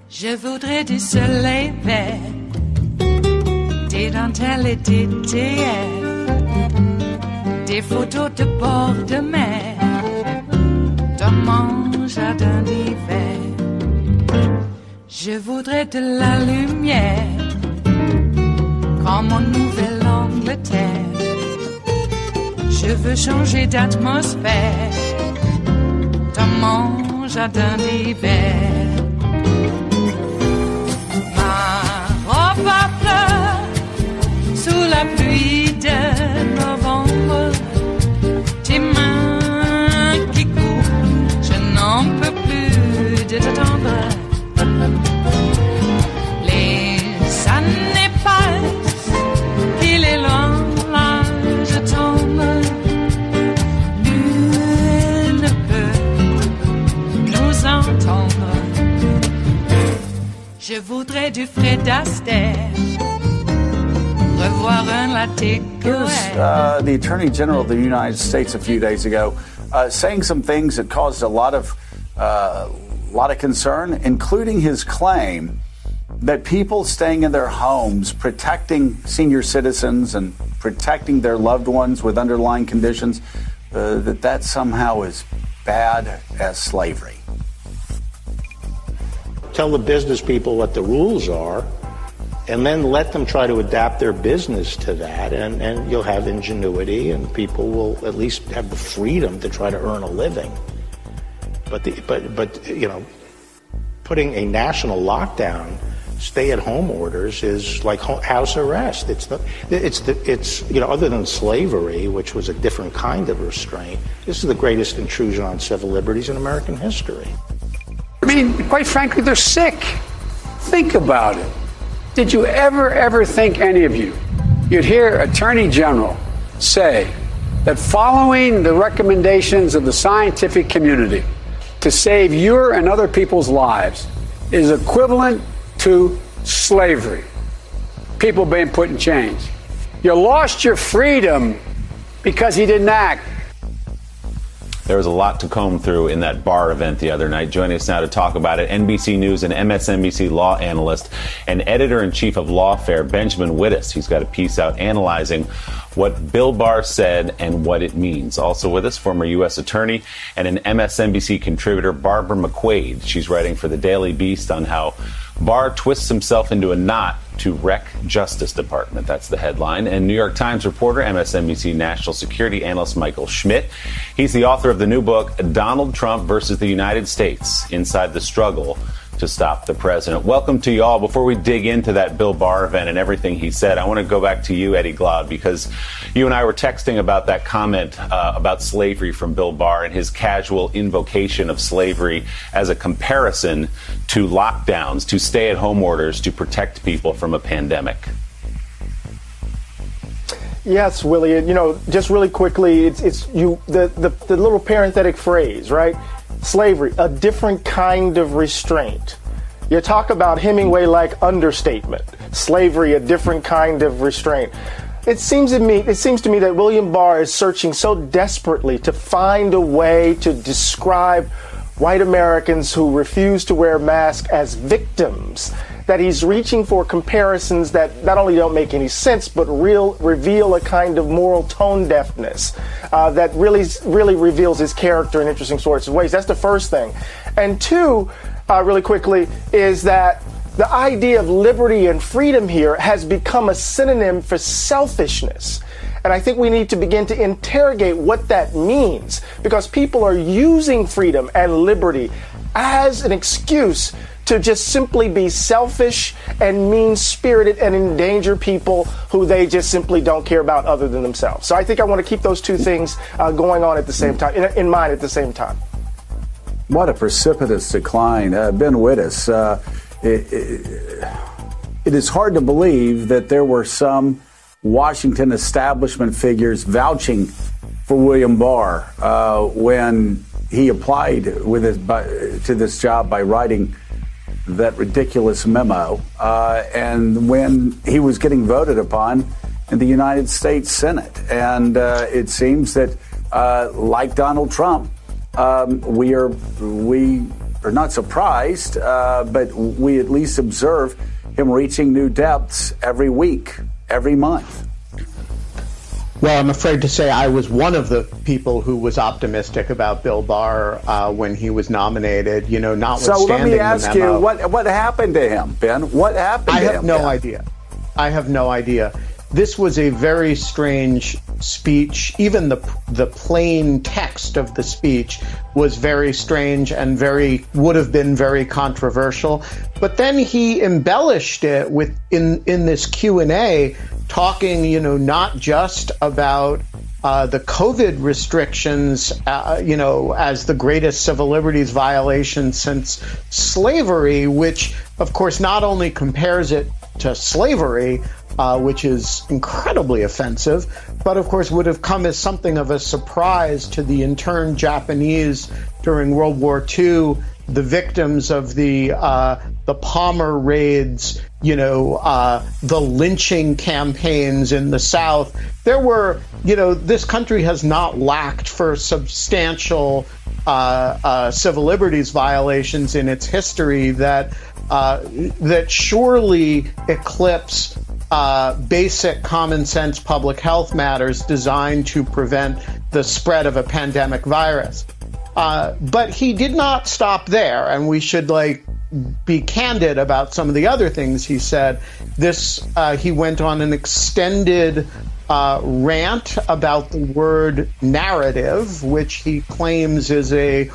Je voudrais du soleil vert, des dentelles et des théières, des photos de bord de mer, dans mon jardin d'hiver. Je voudrais de la lumière, comme en Nouvelle-Angleterre. Je veux changer d'atmosphère, dans mon jardin d'hiver. Ma fleur, sous la pluie de novembre, tes mains qui courent, je n'en peux plus de t'attendre. Les années passent, il est loin, là je tombe. Nul ne peut nous entendre. Je voudrais du Fred Astaire, revoir un latte. Here's the Attorney General of the United States a few days ago saying some things that caused a lot of concern, including his claim that people staying in their homes, protecting senior citizens and protecting their loved ones with underlying conditions, that somehow is bad as slavery. Tell the business people what the rules are, and then let them try to adapt their business to that, and you'll have ingenuity, and people will at least have the freedom to try to earn a living. But you know, putting a national lockdown, stay-at-home orders is like house arrest. It's you know, other than slavery, which was a different kind of restraint, this is the greatest intrusion on civil liberties in American history. I mean, quite frankly, they're sick. Think about it. Did you ever think, any of you, you'd hear Attorney General say that following the recommendations of the scientific community to save your and other people's lives is equivalent to slavery? People being put in chains. You lost your freedom because he didn't act. There was a lot to comb through in that Barr event the other night. Joining us now to talk about it, NBC News and MSNBC law analyst and editor-in-chief of Lawfare, Benjamin Wittes. He's got a piece out analyzing what Bill Barr said and what it means. Also with us, former U.S. attorney and an MSNBC contributor, Barbara McQuaid. She's writing for the Daily Beast on how Barr twists himself into a knot to wreck Justice Department. That's the headline. And New York Times reporter, MSNBC national security analyst Michael Schmidt. He's the author of the new book, Donald Trump versus the United States, Inside the Struggle to Stop the President. Welcome to you all. Before we dig into that Bill Barr event and everything he said, I want to go back to you, Eddie Glaude, because you and I were texting about that comment about slavery from Bill Barr and his casual invocation of slavery as a comparison to lockdowns, to stay-at-home orders to protect people from a pandemic. Yes, Willie. You know, just really quickly, it's the little parenthetic phrase, right? Slavery, a different kind of restraint. You talk about Hemingway-like understatement. Slavery, a different kind of restraint. It seems to me that William Barr is searching so desperately to find a way to describe white Americans who refuse to wear masks as victims, that he's reaching for comparisons that not only don't make any sense, but reveal a kind of moral tone deafness that really reveals his character in interesting sorts of ways. That's the first thing. And two, really quickly, is that the idea of liberty and freedom here has become a synonym for selfishness. And I think we need to begin to interrogate what that means, because people are using freedom and liberty as an excuse to just simply be selfish and mean-spirited and endanger people who they just simply don't care about other than themselves. So I think I want to keep those two things going on at the same time, in mind at the same time. What a precipitous decline. Ben Wittes, it is hard to believe that there were some Washington establishment figures vouching for William Barr when he applied to this job by writing that ridiculous memo, and when he was getting voted upon in the United States Senate. And it seems that, like Donald Trump, we are not surprised, but we at least observe him reaching new depths every week, every month. Well, I'm afraid to say I was one of the people who was optimistic about Bill Barr when he was nominated, notwithstanding So let me ask the memo. you, what happened to him, Ben? What happened to him? I have no idea. This was a very strange speech. Even the plain text of the speech was very strange and would have been very controversial. But then he embellished it with in this Q&A, talking, not just about the COVID restrictions, as the greatest civil liberties violation since slavery, which, of course, not only compares it to slavery, which is incredibly offensive, but of course would have come as something of a surprise to the interned Japanese during World War II, the victims of the Palmer raids, the lynching campaigns in the South. There were, this country has not lacked for substantial civil liberties violations in its history that surely eclipse basic common sense public health matters designed to prevent the spread of a pandemic virus. But he did not stop there, and we should be candid about some of the other things he said. He went on an extended rant about the word narrative, which he claims is a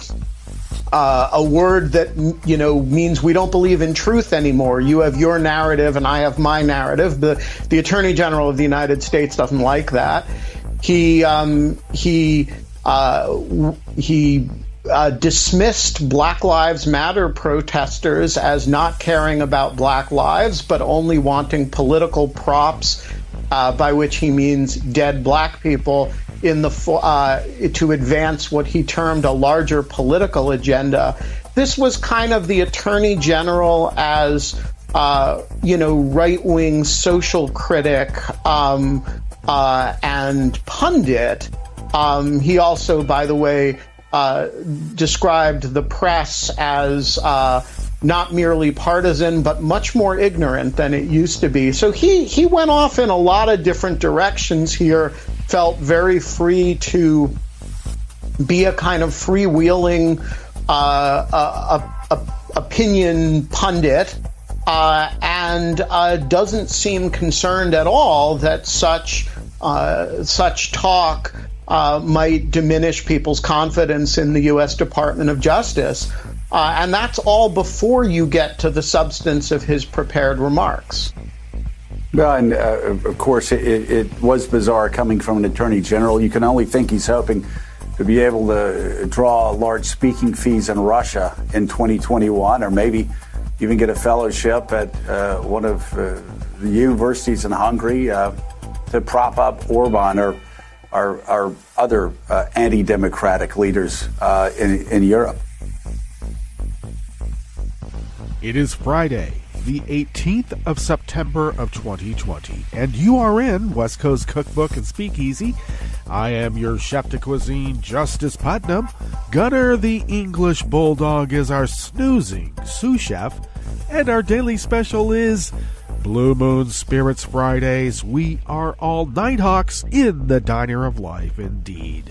word that means we don't believe in truth anymore. You have your narrative and I have my narrative. The Attorney General of the United States doesn't like that. He dismissed Black Lives Matter protesters as not caring about Black lives, but only wanting political props, by which he means dead Black people, to advance what he termed a larger political agenda. This was kind of the Attorney General as right-wing social critic and pundit. He also, by the way, described the press as not merely partisan, but much more ignorant than it used to be. So he went off in a lot of different directions here, felt very free to be a kind of freewheeling opinion pundit, and doesn't seem concerned at all that such talk might diminish people's confidence in the U.S. Department of Justice. And that's all before you get to the substance of his prepared remarks. Well, and of course, it was bizarre coming from an attorney general. You can only think he's hoping to be able to draw large speaking fees in Russia in 2021, or maybe even get a fellowship at one of the universities in Hungary to prop up Orban or other anti-democratic leaders in Europe. It is Friday, the 18th of September of 2020, and you are in West Coast Cookbook and Speakeasy. I am your chef de cuisine, Justice Putnam. Gunnar the English Bulldog is our snoozing sous chef, and our daily special is Blue Moon Spirits Fridays. We are all Nighthawks in the diner of life, indeed.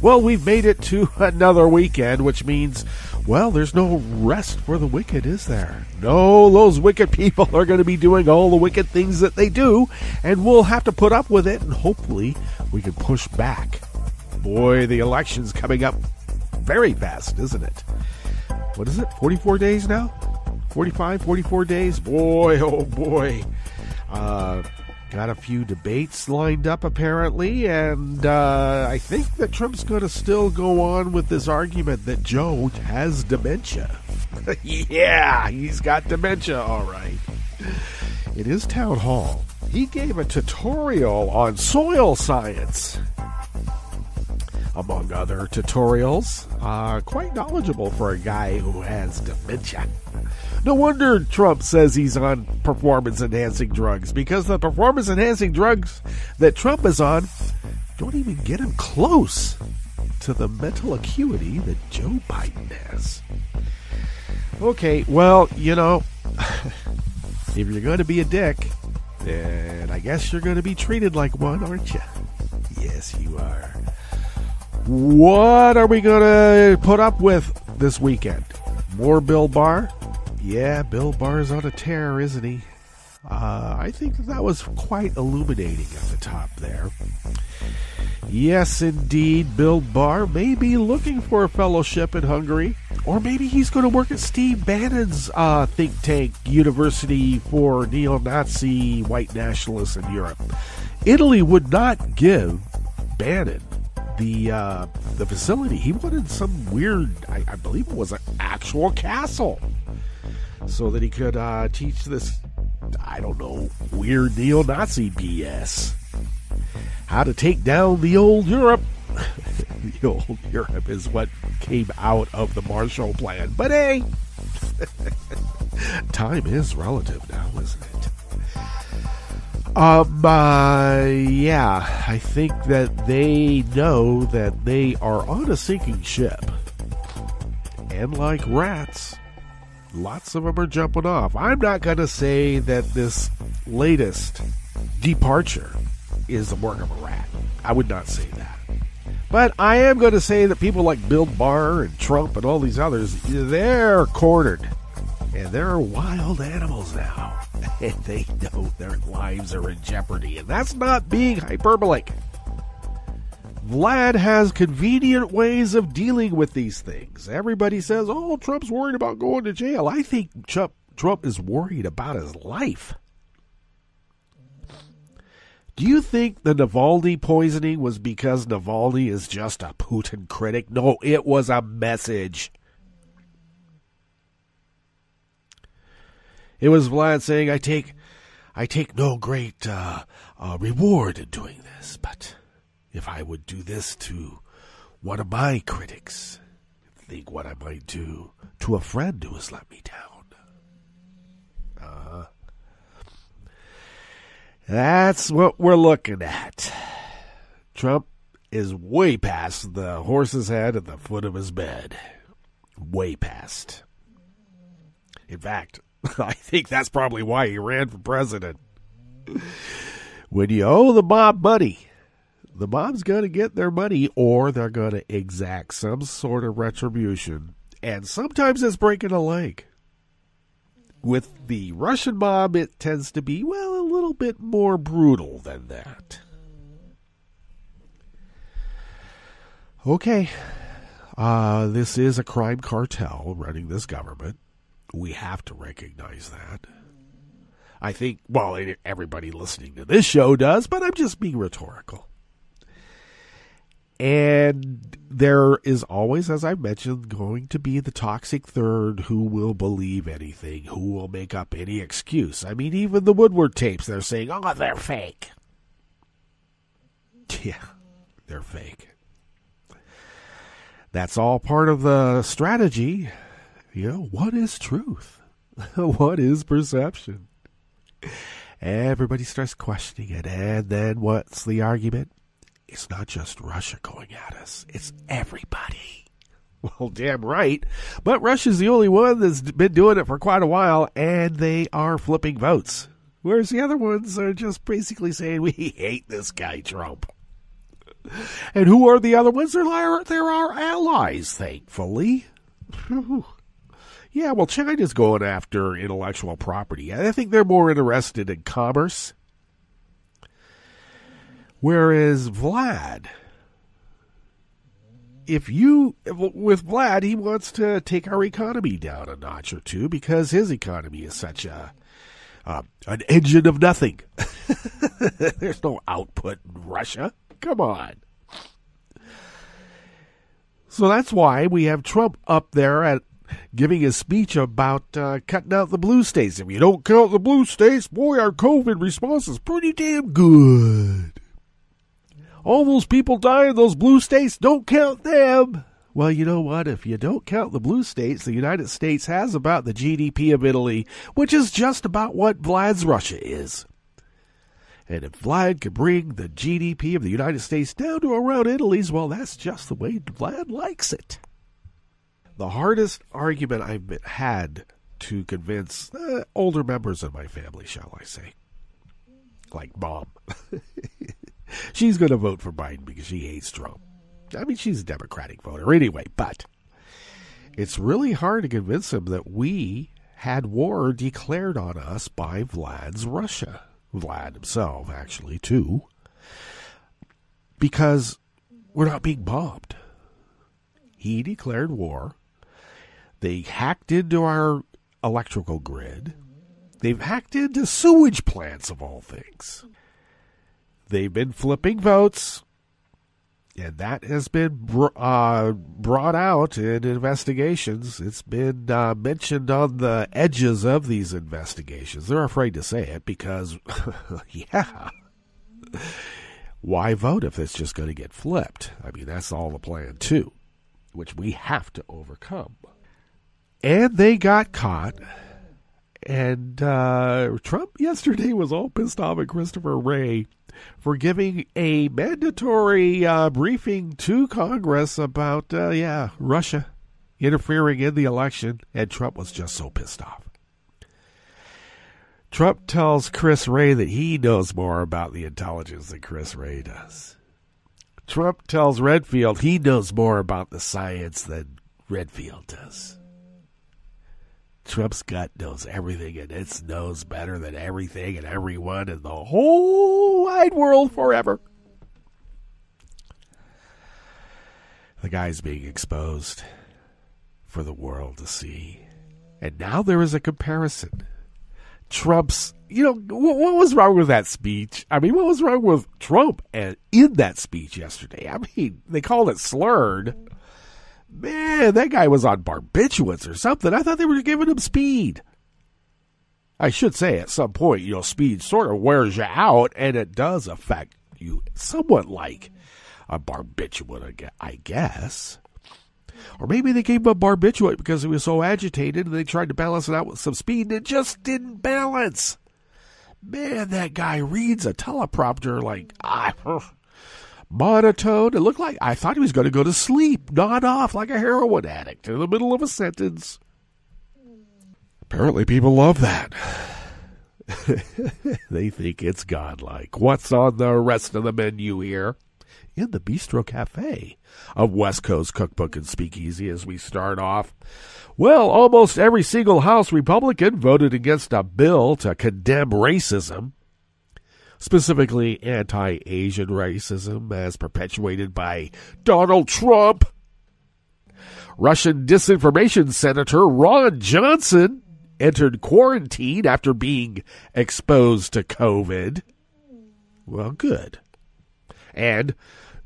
Well, we've made it to another weekend, which means, well, there's no rest for the wicked, is there? No, those wicked people are going to be doing all the wicked things that they do, and we'll have to put up with it, and hopefully we can push back. Boy, the election's coming up very fast, isn't it? What is it, 44 days now? 44 days? Boy, oh boy. Got a few debates lined up, apparently, and I think that Trump's going to still go on with this argument that Joe has dementia. Yeah, he's got dementia, all right. It is Town Hall. He gave a tutorial on soil science. among other tutorials. Quite knowledgeable for a guy who has dementia. No wonder Trump says he's on performance-enhancing drugs, because the performance-enhancing drugs that Trump is on don't even get him close to the mental acuity that Joe Biden has. Okay, well, you know, if you're going to be a dick, then I guess you're going to be treated like one, aren't you? Yes, you are. What are we going to put up with this weekend? More Bill Barr? Yeah, Bill Barr's on a tear, isn't he? I think that was quite illuminating at the top there. Yes, indeed, Bill Barr may be looking for a fellowship in Hungary, or maybe he's going to work at Steve Bannon's think tank, University for Neo-Nazi White Nationalists in Europe. Italy would not give Bannon the facility. He wanted some weird, I believe it was an actual castle, so that he could teach this, I don't know, weird neo-Nazi BS. How to take down the old Europe. The old Europe is what came out of the Marshall Plan. But hey, time is relative now, isn't it? Yeah, I think that they know that they are on a sinking ship. And like rats, lots of them are jumping off. I'm not going to say that this latest departure is the work of a rat. I would not say that. But I am going to say that people like Bill Barr and Trump and all these others, they're cornered. And they're wild animals now. And they know their lives are in jeopardy. And that's not being hyperbolic. Vlad has convenient ways of dealing with these things. Everybody says, oh, Trump's worried about going to jail. I think Trump is worried about his life. Do you think the Navalny poisoning was because Navalny is just a Putin critic? No, it was a message. It was Vlad saying, I take no great reward in doing this, but if I would do this to one of my critics, think what I might do to a friend who has let me down. That's what we're looking at. Trump is way past the horse's head at the foot of his bed. Way past. In fact, I think that's probably why he ran for president. When you owe the mob money, the mob's going to get their money, or they're going to exact some sort of retribution. And sometimes it's breaking a leg. With the Russian mob, it tends to be, well, a little bit more brutal than that. Okay, this is a crime cartel running this government. We have to recognize that. I think, well, everybody listening to this show does, but I'm just being rhetorical. And there is always, as I mentioned, going to be the toxic third who will believe anything, who will make up any excuse. I mean, even the Woodward tapes, they're saying, oh, they're fake. Yeah, they're fake. That's all part of the strategy. You know, what is truth? What is perception? Everybody starts questioning it, and then what's the argument? It's not just Russia going at us. It's everybody. Well, damn right. But Russia's the only one that's been doing it for quite a while, and they are flipping votes. Whereas the other ones are just basically saying, we hate this guy, Trump. And who are the other ones? They're our allies, thankfully. Yeah, well, China's going after intellectual property. I think they're more interested in commerce. Whereas Vlad, with Vlad, he wants to take our economy down a notch or two because his economy is such an engine of nothing. There's no output in Russia. Come on. So that's why we have Trump up there at giving a speech about cutting out the blue states. If you don't count the blue states, boy, our COVID response is pretty damn good. all those people die in those blue states, don't count them. Well, you know what? If you don't count the blue states, the United States has about the GDP of Italy, which is just about what Vlad's Russia is. And if Vlad could bring the GDP of the United States down to around Italy's, well, that's just the way Vlad likes it. The hardest argument I've had to convince older members of my family, shall I say, like Mom, she's going to vote for Biden because she hates Trump. I mean, she's a Democratic voter anyway, but it's really hard to convince him that we had war declared on us by Vlad's Russia. Vlad himself, actually, too. Because we're not being bombed. He declared war. They hacked into our electrical grid. They've hacked into sewage plants, of all things. They've been flipping votes. And that has been brought out in investigations. It's been mentioned on the edges of these investigations. They're afraid to say it because, yeah, why vote if it's just going to get flipped? I mean, that's all the plan, too, which we have to overcome. And they got caught. And Trump yesterday was all pissed off at Christopher Wray for giving a mandatory briefing to Congress about, Russia interfering in the election, and Trump was just so pissed off. Trump tells Chris Wray that he knows more about the intelligence than Chris Wray does. Trump tells Redfield he knows more about the science than Redfield does. Trump's gut knows everything, and it knows better than everything and everyone in the whole wide world forever. The guy's being exposed for the world to see. And now there is a comparison. Trump's, what was wrong with that speech? I mean, what was wrong with Trump in that speech yesterday? I mean, they called it slurred. Man, that guy was on barbiturates or something. I thought they were giving him speed. I should say at some point, speed sort of wears you out, and it does affect you somewhat like a barbiturate, I guess. Or maybe they gave him a barbiturate because he was so agitated, and they tried to balance it out with some speed, and it just didn't balance. Man, that guy reads a teleprompter like, monotone. It looked like I thought he was going to go to sleep, nod off like a heroin addict in the middle of a sentence. Apparently people love that. They think it's godlike. What's on the rest of the menu here? In the Bistro Cafe of West Coast Cookbook and Speakeasy as we start off. Well, almost every single House Republican voted against a bill to condemn racism. Specifically anti-Asian racism as perpetuated by Donald Trump. Russian Disinformation Senator Ron Johnson entered quarantine after being exposed to COVID. Well, good. And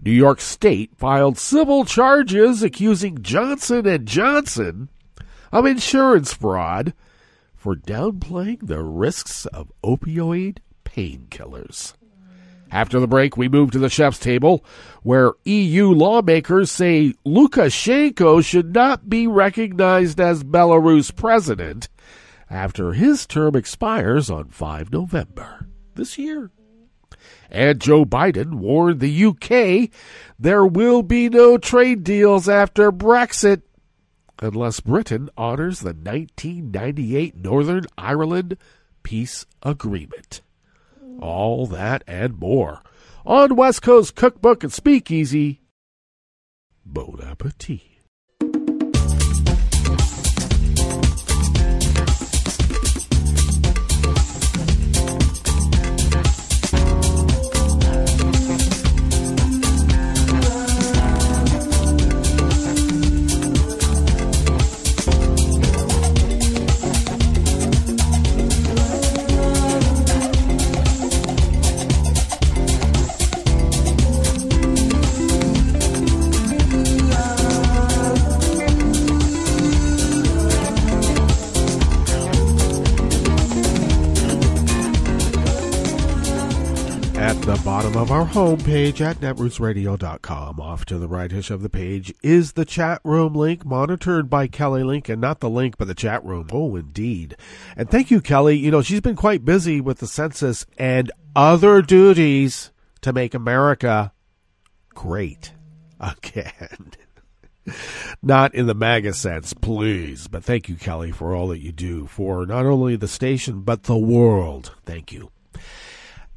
New York State filed civil charges accusing Johnson & Johnson of insurance fraud for downplaying the risks of opioid painkillers. After the break, we move to the chef's table, where EU lawmakers say Lukashenko should not be recognized as Belarus president after his term expires on 5 November this year. And Joe Biden warned the UK there will be no trade deals after Brexit unless Britain honors the 1998 Northern Ireland peace agreement. All that and more on West Coast Cookbook and Speakeasy. Bon appetit. bottom of our homepage at netrootsradio.com. Off to the right-ish of the page is the chat room link, monitored by Kelly Lincoln. Not the link, but the chat room. Oh, indeed. And thank you, Kelly. You know, she's been quite busy with the census and other duties to make America great again. Not in the MAGA sense, please. But thank you, Kelly, for all that you do for not only the station, but the world. Thank you.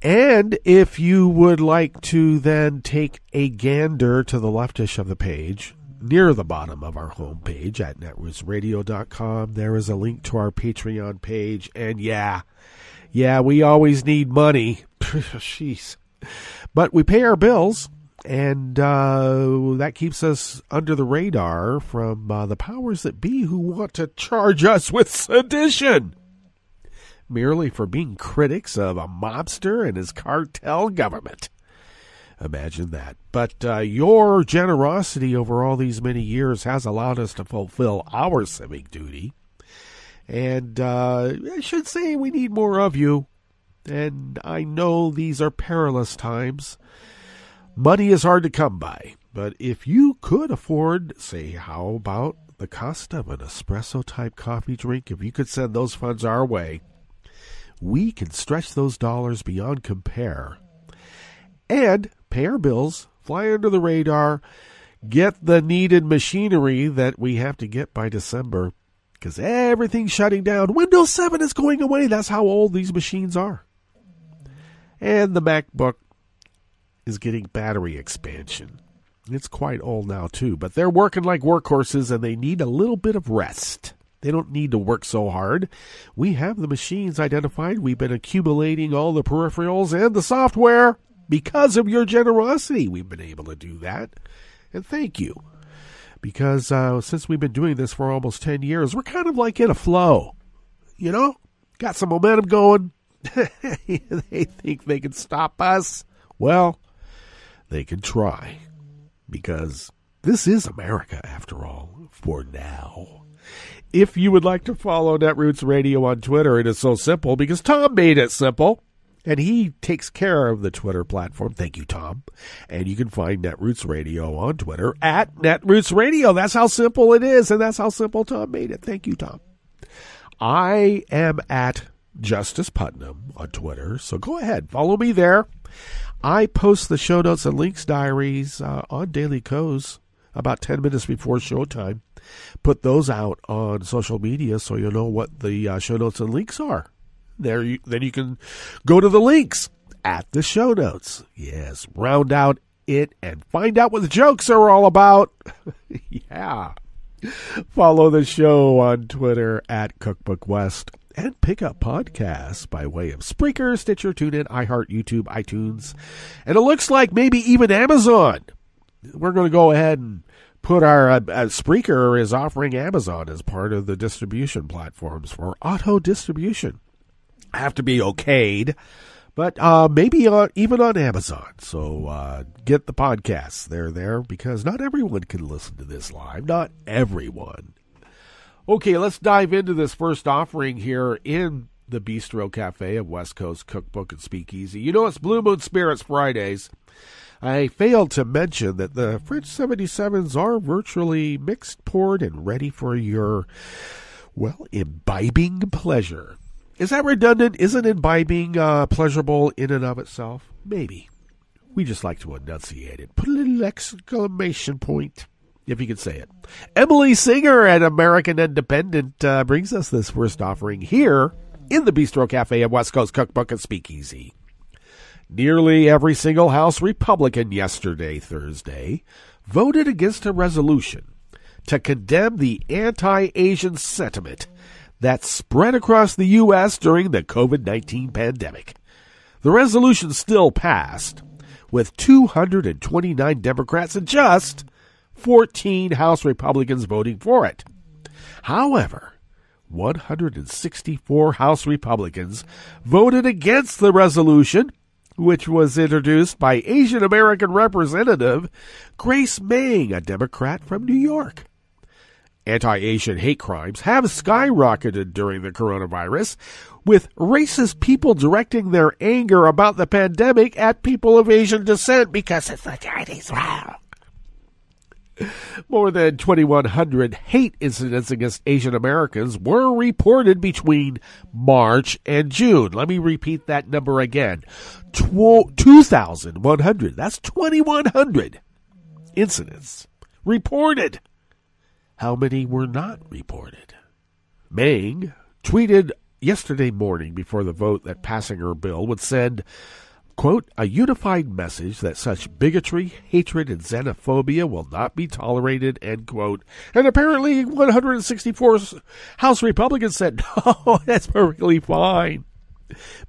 And if you would like to then take a gander to the leftish of the page, near the bottom of our homepage at netrootsradio.com, there is a link to our Patreon page. And yeah, we always need money. Jeez. But we pay our bills, and that keeps us under the radar from the powers that be who want to charge us with sedition, merely for being critics of a mobster and his cartel government. Imagine that. But your generosity over all these many years has allowed us to fulfill our civic duty. And I should say we need more of you. And I know these are perilous times. Money is hard to come by. But if you could afford, say, how about the cost of an espresso-type coffee drink? If you could send those funds our way, we can stretch those dollars beyond compare and pay our bills, fly under the radar, get the needed machinery that we have to get by December, because everything's shutting down. Windows 7 is going away. That's how old these machines are. And the MacBook is getting battery expansion. It's quite old now, too, but they're working like workhorses, and they need a little bit of rest. They don't need to work so hard. We have the machines identified. We've been accumulating all the peripherals and the software. Because of your generosity, we've been able to do that. And thank you. Because since we've been doing this for almost 10 years, we're kind of like in a flow. You know? Got some momentum going. They think they can stop us. Well, they can try. Because this is America, after all, for now. If you would like to follow Netroots Radio on Twitter, it is so simple because Tom made it simple. And he takes care of the Twitter platform. Thank you, Tom. And you can find Netroots Radio on Twitter at Netroots Radio. That's how simple it is, and that's how simple Tom made it. Thank you, Tom. I am at Justice Putnam on Twitter, so go ahead. Follow me there. I post the show notes and links diaries on Daily Kos about 10 minutes before showtime. Put those out on social media so you'll know what the show notes and links are. Then you can go to the links at the show notes. Yes, round out it and find out what the jokes are all about. Yeah. Follow the show on Twitter at Cookbook West and pick up podcasts by way of Spreaker, Stitcher, TuneIn, iHeart, YouTube, iTunes, and it looks like maybe even Amazon. We're going to go ahead and put our Spreaker is offering Amazon as part of the distribution platforms for auto distribution. Have to be okayed, but maybe even on Amazon. So get the podcasts. They're there because not everyone can listen to this live. Not everyone. Okay, let's dive into this first offering here in the Bistro Cafe of West Coast Cookbook and Speakeasy. You know, it's Blue Moon Spirits Fridays. I failed to mention that the French 77s are virtually mixed, poured, and ready for your, well, imbibing pleasure. Is that redundant? Isn't imbibing pleasurable in and of itself? Maybe. We just like to enunciate it. Put a little exclamation point, if you can say it. Emily Singer at American Independent brings us this first offering here in the Bistro Cafe at West Coast Cookbook and Speakeasy. Nearly every single House Republican yesterday, Thursday, voted against a resolution to condemn the anti-Asian sentiment that spread across the U.S. during the COVID-19 pandemic. The resolution still passed, with 229 Democrats and just 14 House Republicans voting for it. However, 164 House Republicans voted against the resolution, which was introduced by Asian American Representative Grace Meng, a Democrat from New York. Anti-Asian hate crimes have skyrocketed during the coronavirus, with racist people directing their anger about the pandemic at people of Asian descent because it's the Chinese wrong. More than 2,100 hate incidents against Asian Americans were reported between March and June. Let me repeat that number again. 2,100. That's 2,100 incidents reported. How many were not reported? Meng tweeted yesterday morning before the vote that passing her bill would send, quote, a unified message that such bigotry, hatred, and xenophobia will not be tolerated, end quote. And apparently 164 House Republicans said, no, that's perfectly fine.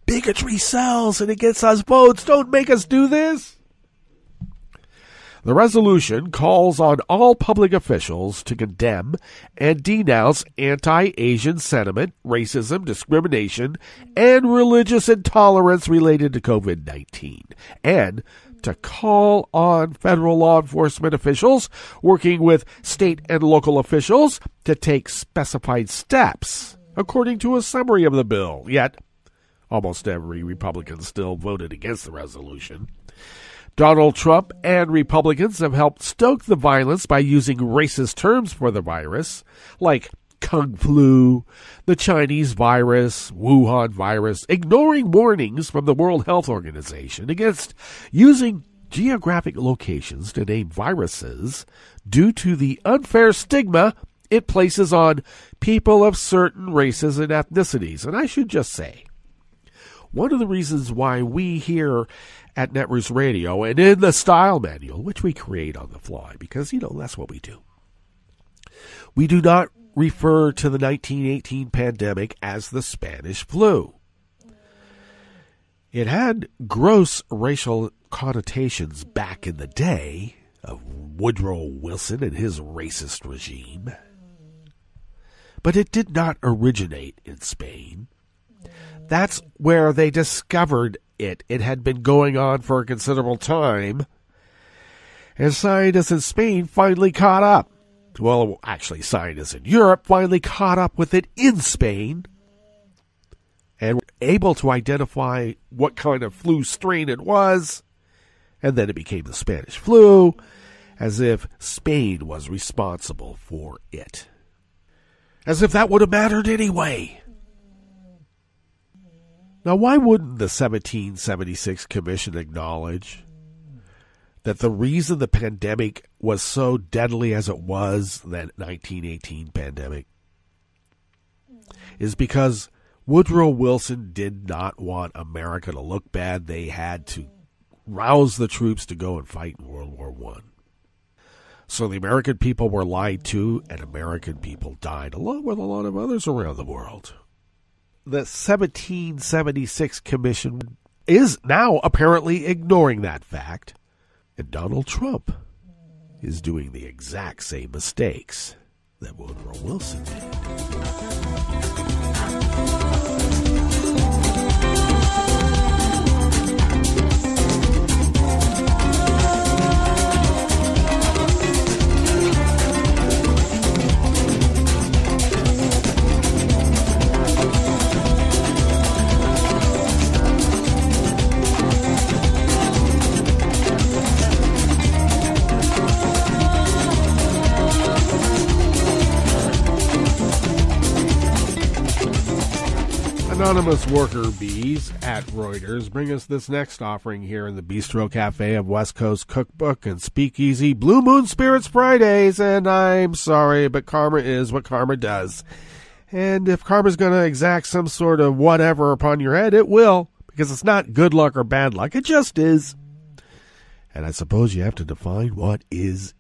Bigotry sells and it gets us votes. Don't make us do this. The resolution calls on all public officials to condemn and denounce anti-Asian sentiment, racism, discrimination, and religious intolerance related to COVID-19, and to call on federal law enforcement officials working with state and local officials to take specified steps, according to a summary of the bill. Yet, almost every Republican still voted against the resolution. Donald Trump and Republicans have helped stoke the violence by using racist terms for the virus, like Kung Flu, the Chinese virus, Wuhan virus, ignoring warnings from the World Health Organization against using geographic locations to name viruses due to the unfair stigma it places on people of certain races and ethnicities. And I should just say, one of the reasons why we here at Netroots Radio and in the Style Manual, which we create on the fly, because, that's what we do. We do not refer to the 1918 pandemic as the Spanish flu. It had gross racial connotations back in the day of Woodrow Wilson and his racist regime. But it did not originate in Spain. That's where they discovered it. It had been going on for a considerable time, and scientists in Spain finally caught up. Well, actually, scientists in Europe finally caught up with it in Spain and were able to identify what kind of flu strain it was, and then it became the Spanish flu, as if Spain was responsible for it. As if that would have mattered anyway. Now, why wouldn't the 1776 Commission acknowledge that the reason the pandemic was so deadly as it was, that 1918 pandemic, is because Woodrow Wilson did not want America to look bad. They had to rouse the troops to go and fight in World War I. So the American people were lied to, and American people died, along with a lot of others around the world. The 1776 Commission is now apparently ignoring that fact, and Donald Trump is doing the exact same mistakes that Woodrow Wilson did. Anonymous worker bees at Reuters bring us this next offering here in the Bistro Cafe of West Coast Cookbook and Speakeasy Blue Moon Spirits Fridays. And I'm sorry, but karma is what karma does. And if karma's going to exact some sort of whatever upon your head, it will, because it's not good luck or bad luck. It just is. And I suppose you have to define what is.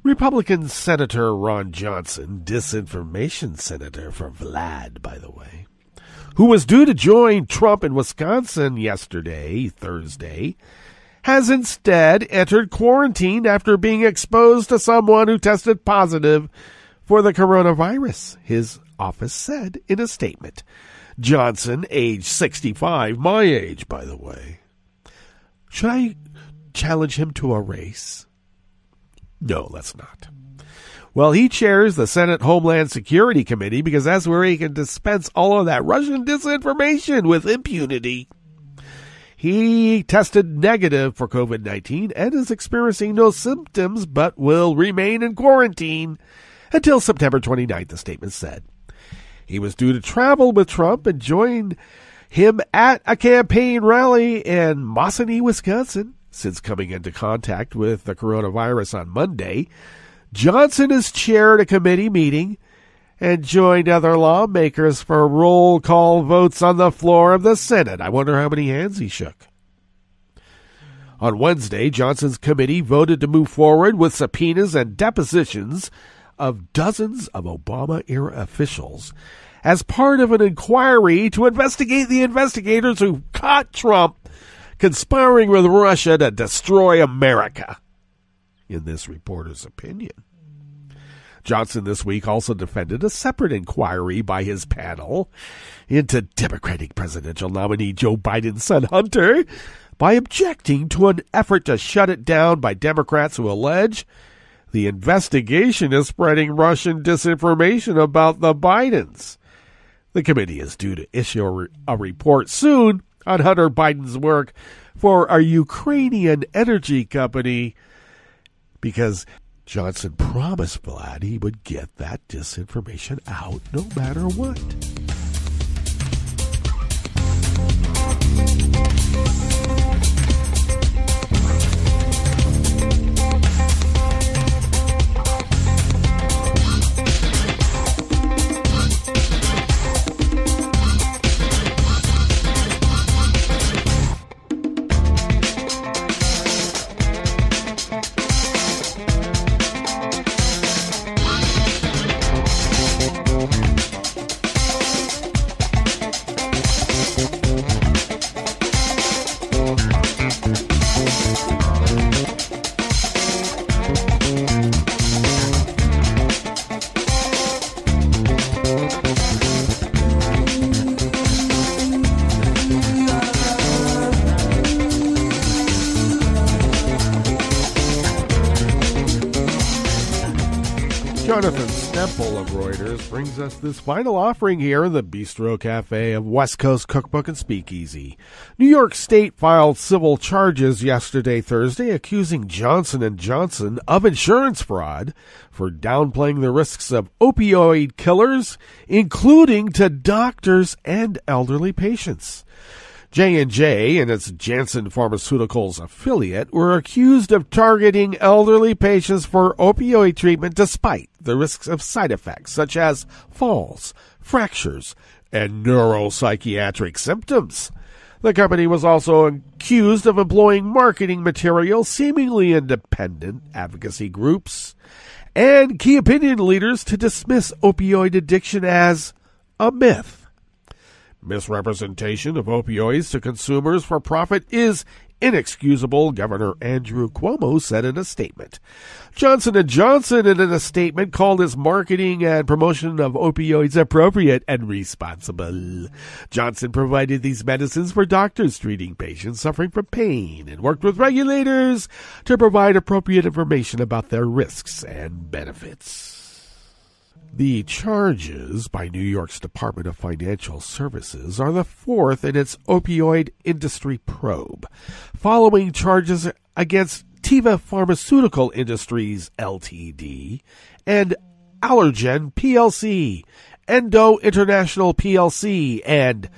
Republican Senator Ron Johnson, Disinformation Senator for Vlad, by the way, who was due to join Trump in Wisconsin Thursday, has instead entered quarantine after being exposed to someone who tested positive for the coronavirus, his office said in a statement. Johnson, age 65, my age, by the way. Should I challenge him to a race? No, let's not. Well, he chairs the Senate Homeland Security Committee because that's where he can dispense all of that Russian disinformation with impunity. He tested negative for COVID-19 and is experiencing no symptoms but will remain in quarantine until September 29th, the statement said. He was due to travel with Trump and join him at a campaign rally in Mosinee, Wisconsin. Since coming into contact with the coronavirus on Monday, Johnson has chaired a committee meeting and joined other lawmakers for roll call votes on the floor of the Senate. I wonder how many hands he shook. On Wednesday, Johnson's committee voted to move forward with subpoenas and depositions of dozens of Obama-era officials as part of an inquiry to investigate the investigators who caught Trump conspiring with Russia to destroy America, in this reporter's opinion. Johnson this week also defended a separate inquiry by his panel into Democratic presidential nominee Joe Biden's son Hunter by objecting to an effort to shut it down by Democrats who allege the investigation is spreading Russian disinformation about the Bidens. The committee is due to issue a report soon on Hunter Biden's work for a Ukrainian energy company because Johnson promised Vlad he would get that disinformation out no matter what. Jonathan Stemple of Reuters brings us this final offering here in the Bistro Cafe of West Coast Cookbook and Speakeasy. New York State filed civil charges yesterday, Thursday, accusing Johnson & Johnson of insurance fraud for downplaying the risks of opioid killers, including to doctors and elderly patients. J&J and its Janssen Pharmaceuticals affiliate were accused of targeting elderly patients for opioid treatment despite the risks of side effects such as falls, fractures, and neuropsychiatric symptoms. The company was also accused of employing marketing material seemingly independent advocacy groups and key opinion leaders to dismiss opioid addiction as a myth. Misrepresentation of opioids to consumers for profit is inexcusable, Governor Andrew Cuomo said in a statement. Johnson & Johnson, in a statement, called its marketing and promotion of opioids appropriate and responsible. Johnson provided these medicines for doctors treating patients suffering from pain and worked with regulators to provide appropriate information about their risks and benefits. The charges by New York's Department of Financial Services are the fourth in its opioid industry probe, following charges against Teva Pharmaceutical Industries Ltd. and Allergen plc, Endo International plc, and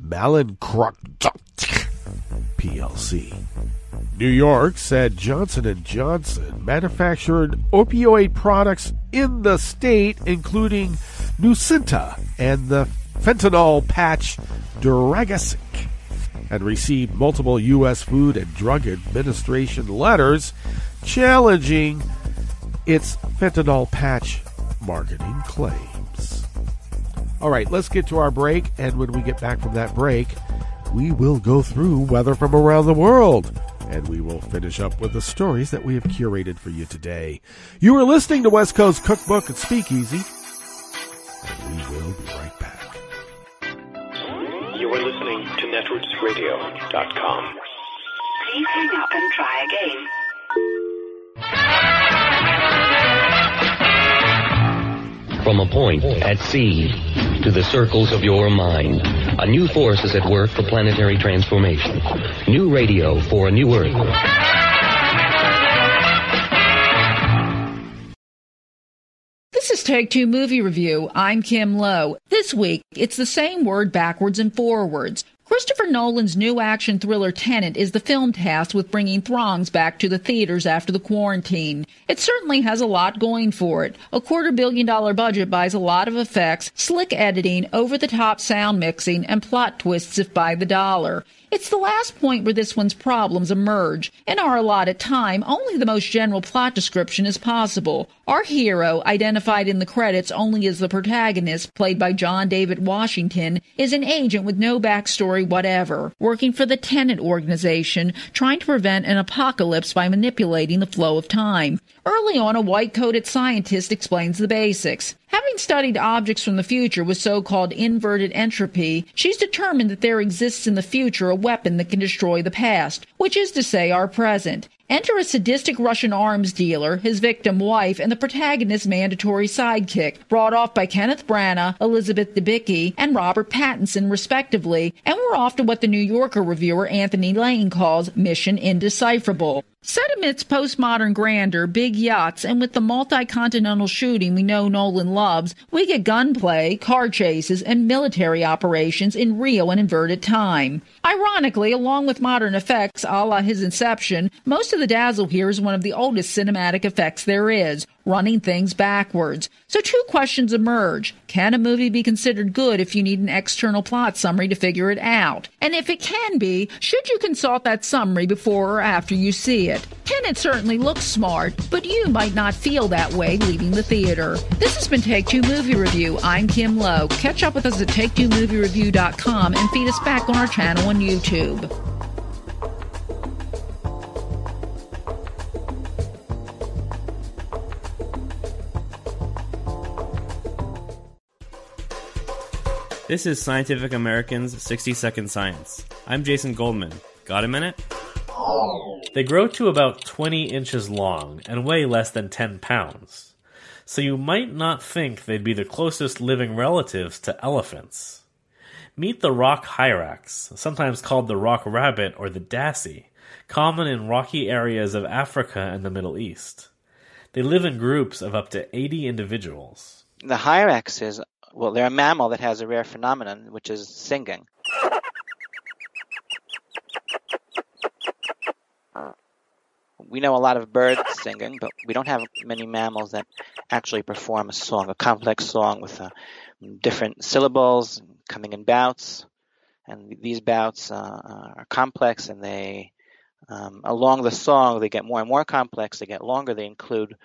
Mallinckrodt plc. New York said Johnson & Johnson manufactured opioid products in the state, including Nucynta and the fentanyl patch Duragesic, and received multiple U.S. Food and Drug Administration letters challenging its fentanyl patch marketing claims. All right, let's get to our break, and when we get back from that break, we will go through weather from around the world. And we will finish up with the stories that we have curated for you today. You are listening to West Coast Cookbook and Speakeasy. And we will be right back. You are listening to netrootsradio.com. Please hang up and try again. From a point at sea to the circles of your mind, a new force is at work for planetary transformation. New radio for a new Earth. This is Take Two Movie Review. I'm Kim Lowe. This week, it's the same word backwards and forwards. Christopher Nolan's new action thriller Tenet is the film tasked with bringing throngs back to the theaters after the quarantine. It certainly has a lot going for it. A $250 million budget buys a lot of effects, slick editing, over-the-top sound mixing, and plot twists if by the dollar. It's the last point where this one's problems emerge. In our allotted time, only the most general plot description is possible. Our hero, identified in the credits only as the protagonist, played by John David Washington, is an agent with no backstory whatever, working for the Tenet organization, trying to prevent an apocalypse by manipulating the flow of time. Early on, a white-coated scientist explains the basics. Having studied objects from the future with so-called inverted entropy, she's determined that there exists in the future a weapon that can destroy the past, which is to say our present. Enter a sadistic Russian arms dealer, his victim wife, and the protagonist's mandatory sidekick, brought off by Kenneth Branagh, Elizabeth Debicki, and Robert Pattinson, respectively, and we're off to what the New Yorker reviewer Anthony Lane calls Mission Indecipherable. Set amidst postmodern grandeur, big yachts, and with the multi-continental shooting we know Nolan loves, we get gunplay, car chases, and military operations in real and inverted time. Ironically, along with modern effects a la his Inception, most of the dazzle here is one of the oldest cinematic effects there is, running things backwards. So two questions emerge. Can a movie be considered good if you need an external plot summary to figure it out? And if it can be, should you consult that summary before or after you see it? Tenet certainly looks smart, but you might not feel that way leaving the theater. This has been Take Two Movie Review. I'm Kim Lowe. Catch up with us at TakeTwoMovieReview.com and feed us back on our channel on YouTube. This is Scientific American's 60-Second Science. I'm Jason Goldman. Got a minute? They grow to about 20 inches long and weigh less than 10 pounds. So you might not think they'd be the closest living relatives to elephants. Meet the rock hyrax, sometimes called the rock rabbit or the dassie, common in rocky areas of Africa and the Middle East. They live in groups of up to 80 individuals. The hyrax is, well, they're a mammal that has a rare phenomenon, which is singing. We know a lot of birds singing, but we don't have many mammals that actually perform a song, a complex song with different syllables coming in bouts. And these bouts are complex, and they, along the song, they get more and more complex. They get longer. They include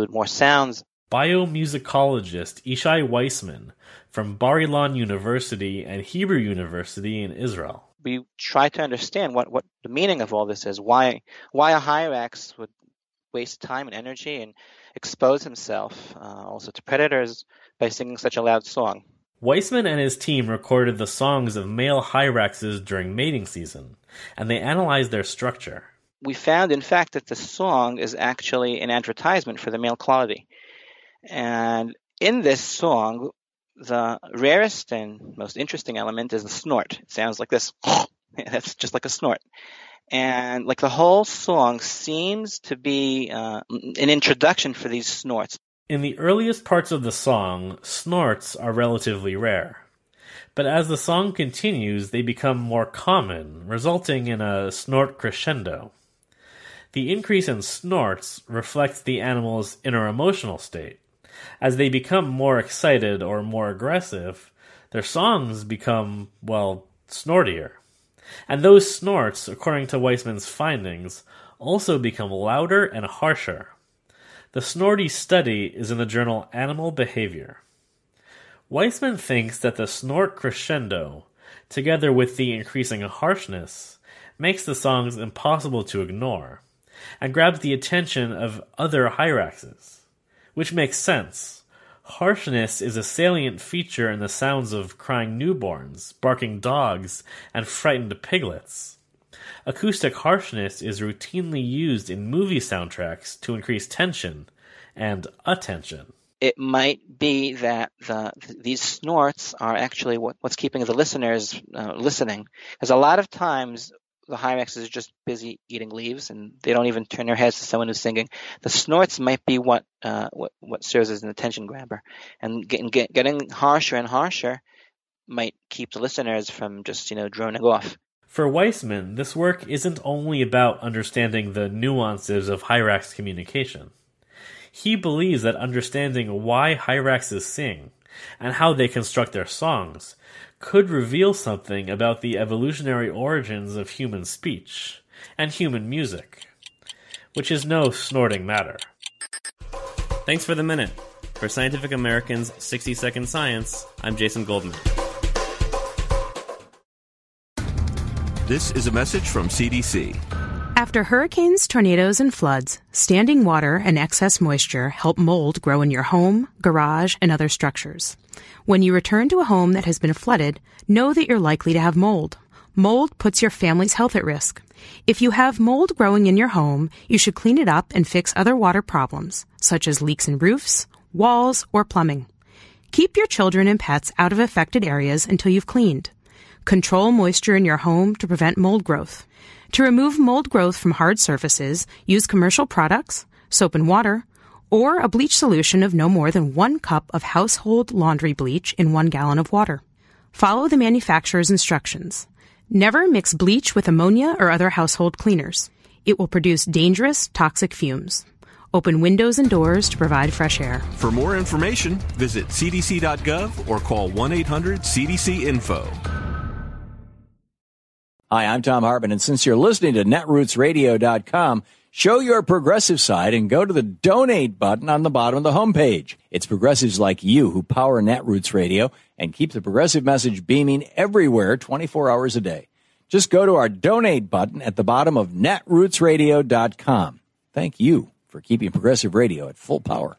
more sounds. Biomusicologist Ishai Weissman from Bar-Ilan University and Hebrew University in Israel. We try to understand what the meaning of all this is, why a hyrax would waste time and energy and expose himself also to predators by singing such a loud song. Weissman and his team recorded the songs of male hyraxes during mating season, and they analyzed their structure. We found, in fact, that the song is actually an advertisement for the male quality. And in this song, the rarest and most interesting element is the snort. It sounds like this. That's just like a snort. And like the whole song seems to be an introduction for these snorts. In the earliest parts of the song, snorts are relatively rare. But as the song continues, they become more common, resulting in a snort crescendo. The increase in snorts reflects the animal's inner emotional state. As they become more excited or more aggressive, their songs become, well, snortier. And those snorts, according to Weissman's findings, also become louder and harsher. The snorty study is in the journal Animal Behavior. Weissman thinks that the snort crescendo, together with the increasing harshness, makes the songs impossible to ignore, and grabs the attention of other hyraxes. Which makes sense. Harshness is a salient feature in the sounds of crying newborns, barking dogs, and frightened piglets. Acoustic harshness is routinely used in movie soundtracks to increase tension and attention. it might be that these snorts are actually what's keeping the listeners listening. Because a lot of times the Hyrax is just busy eating leaves and they don't even turn their heads to someone who's singing. The snorts might be what serves as an attention grabber. And getting harsher and harsher might keep the listeners from just, droning off. For Weissman, this work isn't only about understanding the nuances of Hyrax communication. He believes that understanding why Hyraxes sing and how they construct their songs could reveal something about the evolutionary origins of human speech and human music, which is no snorting matter. Thanks for the minute. For Scientific American's 60-Second Science, I'm Jason Goldman. This is a message from CDC. After hurricanes, tornadoes, and floods, standing water and excess moisture help mold grow in your home, garage, and other structures. When you return to a home that has been flooded, know that you're likely to have mold. Mold puts your family's health at risk. If you have mold growing in your home, you should clean it up and fix other water problems, such as leaks in roofs, walls, or plumbing. Keep your children and pets out of affected areas until you've cleaned. Control moisture in your home to prevent mold growth. To remove mold growth from hard surfaces, use commercial products, soap and water, or a bleach solution of no more than 1 cup of household laundry bleach in 1 gallon of water. Follow the manufacturer's instructions. Never mix bleach with ammonia or other household cleaners. It will produce dangerous, toxic fumes. Open windows and doors to provide fresh air. For more information, visit cdc.gov or call 1-800-CDC-INFO. Hi, I'm Tom Hartman, and since you're listening to netrootsradio.com, show your progressive side and go to the donate button on the bottom of the homepage. It's progressives like you who power Netroots Radio and keep the progressive message beaming everywhere 24 hours a day. Just go to our donate button at the bottom of netrootsradio.com. Thank you for keeping progressive radio at full power.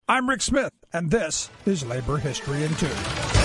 I'm Rick Smith, and this is Labor History in 2.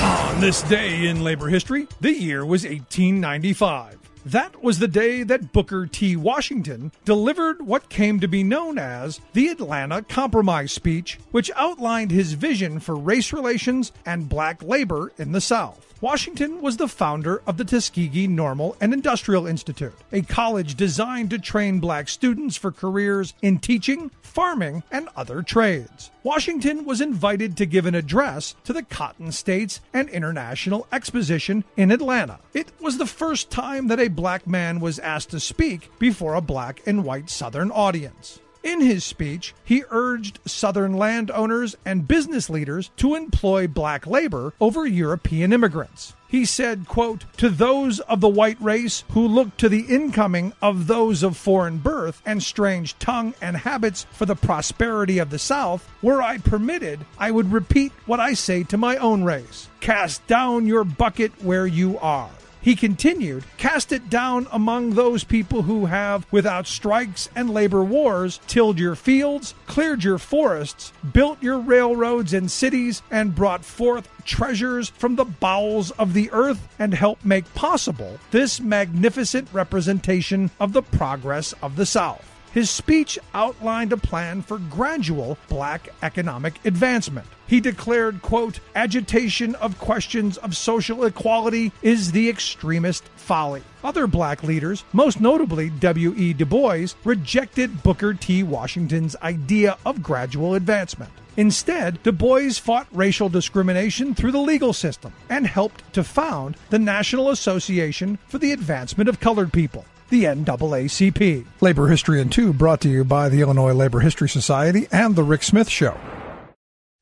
On this day in labor history, the year was 1895. That was the day that Booker T. Washington delivered what came to be known as the Atlanta Compromise speech, which outlined his vision for race relations and black labor in the South. Washington was the founder of the Tuskegee Normal and Industrial Institute, a college designed to train black students for careers in teaching, farming, and other trades. Washington was invited to give an address to the Cotton States and International Exposition in Atlanta. It was the first time that a black man was asked to speak before a black and white Southern audience. In his speech, he urged Southern landowners and business leaders to employ black labor over European immigrants. He said, quote, "To those of the white race who look to the incoming of those of foreign birth and strange tongue and habits for the prosperity of the South, were I permitted, I would repeat what I say to my own race. Cast down your bucket where you are." He continued, "Cast it down among those people who have, without strikes and labor wars, tilled your fields, cleared your forests, built your railroads and cities, and brought forth treasures from the bowels of the earth, and helped make possible this magnificent representation of the progress of the South." His speech outlined a plan for gradual black economic advancement. He declared, quote, "Agitation of questions of social equality is the extremist folly." Other black leaders, most notably W.E. Du Bois, rejected Booker T. Washington's idea of gradual advancement. Instead, Du Bois fought racial discrimination through the legal system and helped to found the National Association for the Advancement of Colored People, the NAACP. Labor History in 2 brought to you by the Illinois Labor History Society and The Rick Smith Show.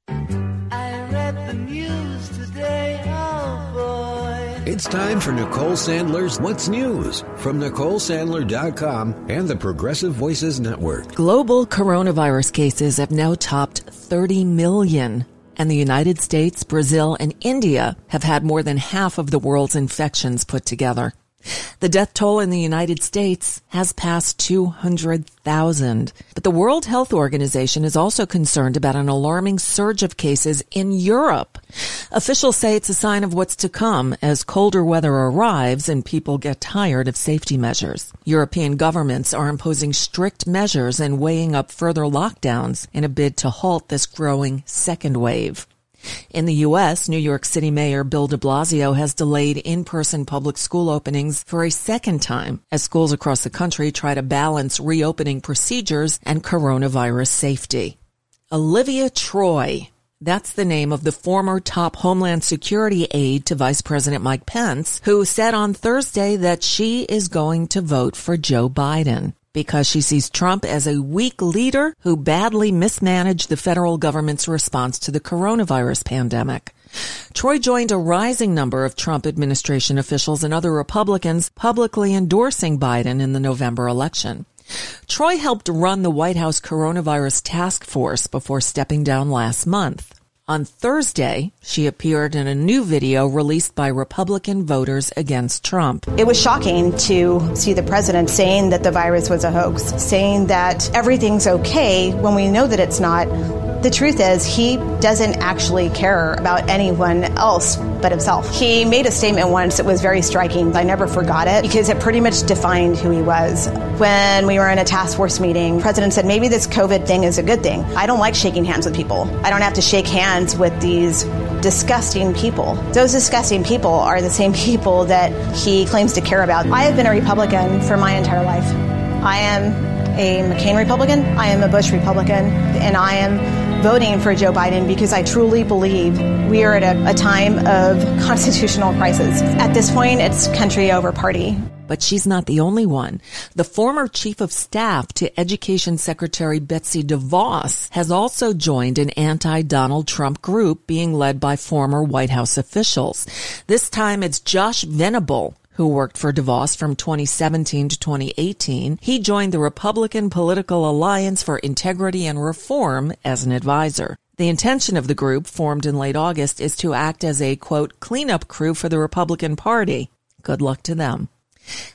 I read the news today, oh boy. It's time for Nicole Sandler's What's News from NicoleSandler.com and the Progressive Voices Network. Global coronavirus cases have now topped 30 million. And the United States, Brazil, and India have had more than half of the world's infections put together. The death toll in the United States has passed 200,000. But the World Health Organization is also concerned about an alarming surge of cases in Europe. Officials say it's a sign of what's to come as colder weather arrives and people get tired of safety measures. European governments are imposing strict measures and weighing up further lockdowns in a bid to halt this growing second wave. In the U.S., New York City Mayor Bill de Blasio has delayed in-person public school openings for a second time as schools across the country try to balance reopening procedures and coronavirus safety. Olivia Troy, that's the name of the former top Homeland Security aide to Vice President Mike Pence, who said on Thursday that she is going to vote for Joe Biden because she sees Trump as a weak leader who badly mismanaged the federal government's response to the coronavirus pandemic. Troy joined a rising number of Trump administration officials and other Republicans publicly endorsing Biden in the November election. Troy helped run the White House coronavirus task force before stepping down last month. On Thursday, she appeared in a new video released by Republican voters against Trump. It was shocking to see the president saying that the virus was a hoax, saying that everything's okay when we know that it's not. The truth is, he doesn't actually care about anyone else but himself. He made a statement once that was very striking. I never forgot it because it pretty much defined who he was. When we were in a task force meeting, the president said, maybe this COVID thing is a good thing. I don't like shaking hands with people. I don't have to shake hands with these disgusting people. Those disgusting people are the same people that he claims to care about. I have been a Republican for my entire life. I am a McCain Republican, I am a Bush Republican, and I am voting for Joe Biden because I truly believe we are at a time of constitutional crisis. At this point, it's country over party. But she's not the only one. The former chief of staff to Education Secretary Betsy DeVos has also joined an anti-Donald Trump group being led by former White House officials. This time it's Josh Venable, who worked for DeVos from 2017 to 2018. He joined the Republican Political Alliance for Integrity and Reform as an advisor. The intention of the group, formed in late August, is to act as a, quote, cleanup crew for the Republican Party. Good luck to them.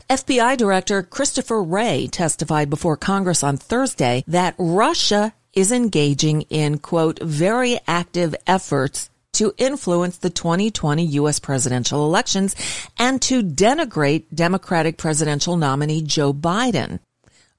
FBI Director Christopher Wray testified before Congress on Thursday that Russia is engaging in, quote, very active efforts to influence the 2020 U.S. presidential elections and to denigrate Democratic presidential nominee Joe Biden.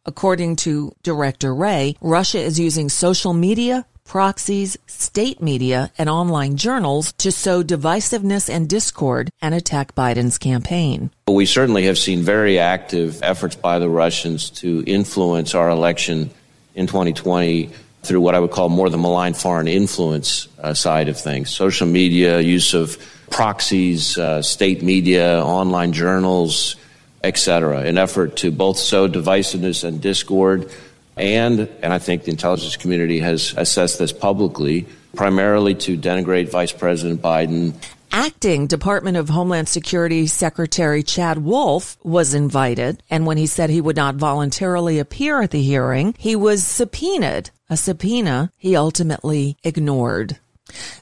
According to Director Wray, Russia is using social media, proxies, state media, and online journals to sow divisiveness and discord and attack Biden's campaign. We certainly have seen very active efforts by the Russians to influence our election in 2020 through what I would call more the malign foreign influence side of things. Social media, use of proxies, state media, online journals, etc., in effort to both sow divisiveness and discord. And I think the intelligence community has assessed this publicly, primarily to denigrate Vice President Biden. Acting Department of Homeland Security Secretary Chad Wolf was invited, and when he said he would not voluntarily appear at the hearing, he was subpoenaed, a subpoena he ultimately ignored.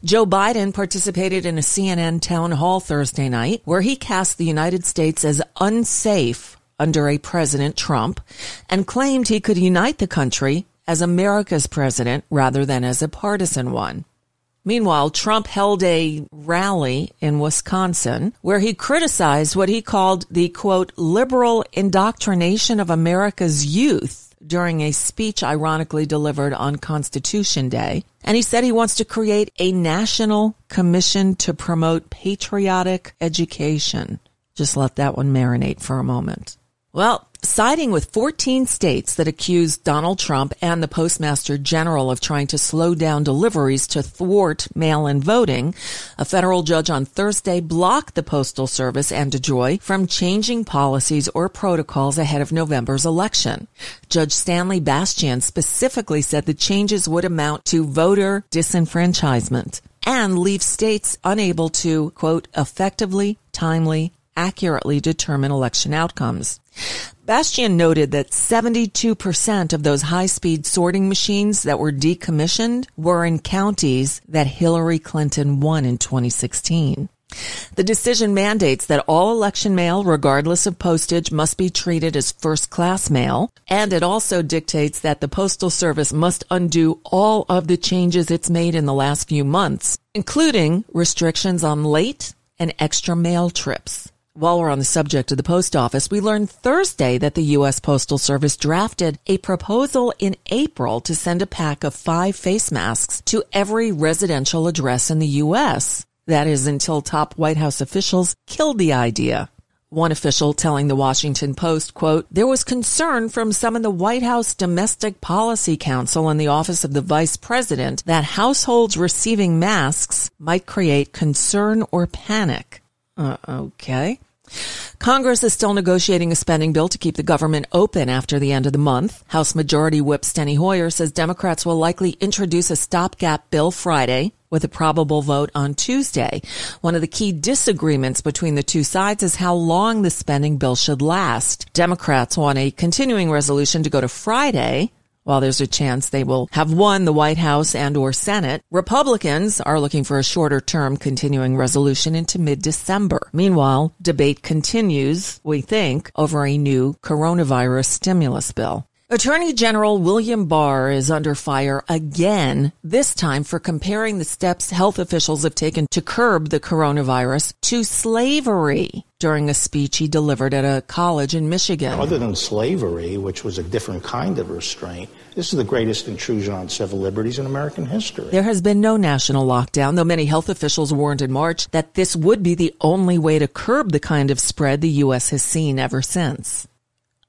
Joe Biden participated in a CNN town hall Thursday night where he cast the United States as unsafe under a President Trump and claimed he could unite the country as America's president rather than as a partisan one. Meanwhile, Trump held a rally in Wisconsin where he criticized what he called the, quote, liberal indoctrination of America's youth during a speech ironically delivered on Constitution Day. And he said he wants to create a national commission to promote patriotic education. Just let that one marinate for a moment. Well, siding with 14 states that accused Donald Trump and the Postmaster General of trying to slow down deliveries to thwart mail-in voting, a federal judge on Thursday blocked the Postal Service and DeJoy from changing policies or protocols ahead of November's election. Judge Stanley Bastian specifically said the changes would amount to voter disenfranchisement and leave states unable to, quote, effectively, timely, accurately determine election outcomes. Bastian noted that 72% of those high-speed sorting machines that were decommissioned were in counties that Hillary Clinton won in 2016. The decision mandates that all election mail, regardless of postage, must be treated as first-class mail, and it also dictates that the Postal Service must undo all of the changes it's made in the last few months, including restrictions on late and extra mail trips. While we're on the subject of the post office, we learned Thursday that the U.S. Postal Service drafted a proposal in April to send a pack of 5 face masks to every residential address in the U.S. That is until top White House officials killed the idea. One official telling the Washington Post, quote, "There was concern from some in the White House Domestic Policy Council and the Office of the Vice President that households receiving masks might create concern or panic." Okay. Congress is still negotiating a spending bill to keep the government open after the end of the month. House Majority Whip Steny Hoyer says Democrats will likely introduce a stopgap bill Friday with a probable vote on Tuesday. One of the key disagreements between the two sides is how long the spending bill should last. Democrats want a continuing resolution to go to Friday, while there's a chance they will have won the White House and or Senate. Republicans are looking for a shorter-term continuing resolution into mid-December. Meanwhile, debate continues, we think, over a new coronavirus stimulus bill. Attorney General William Barr is under fire again, this time for comparing the steps health officials have taken to curb the coronavirus to slavery during a speech he delivered at a college in Michigan. Other than slavery, which was a different kind of restraint, this is the greatest intrusion on civil liberties in American history. There has been no national lockdown, though many health officials warned in March that this would be the only way to curb the kind of spread the U.S. has seen ever since.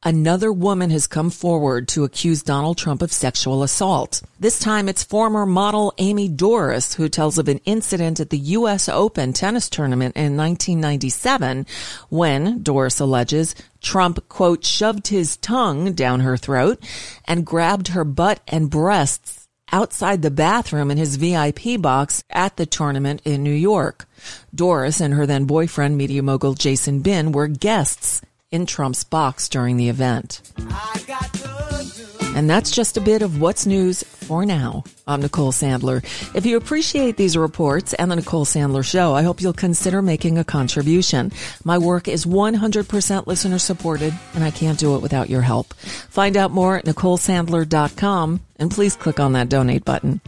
Another woman has come forward to accuse Donald Trump of sexual assault. This time it's former model Amy Doris, who tells of an incident at the U.S. Open tennis tournament in 1997 when, Doris alleges, Trump, quote, shoved his tongue down her throat and grabbed her butt and breasts outside the bathroom in his VIP box at the tournament in New York. Doris and her then boyfriend, media mogul Jason Bin, were guests in Trump's box during the event. And that's just a bit of what's news for now. I'm Nicole Sandler. If you appreciate these reports and the Nicole Sandler Show, I hope you'll consider making a contribution. My work is 100% listener supported, and I can't do it without your help. Find out more at NicoleSandler.com, and please click on that donate button.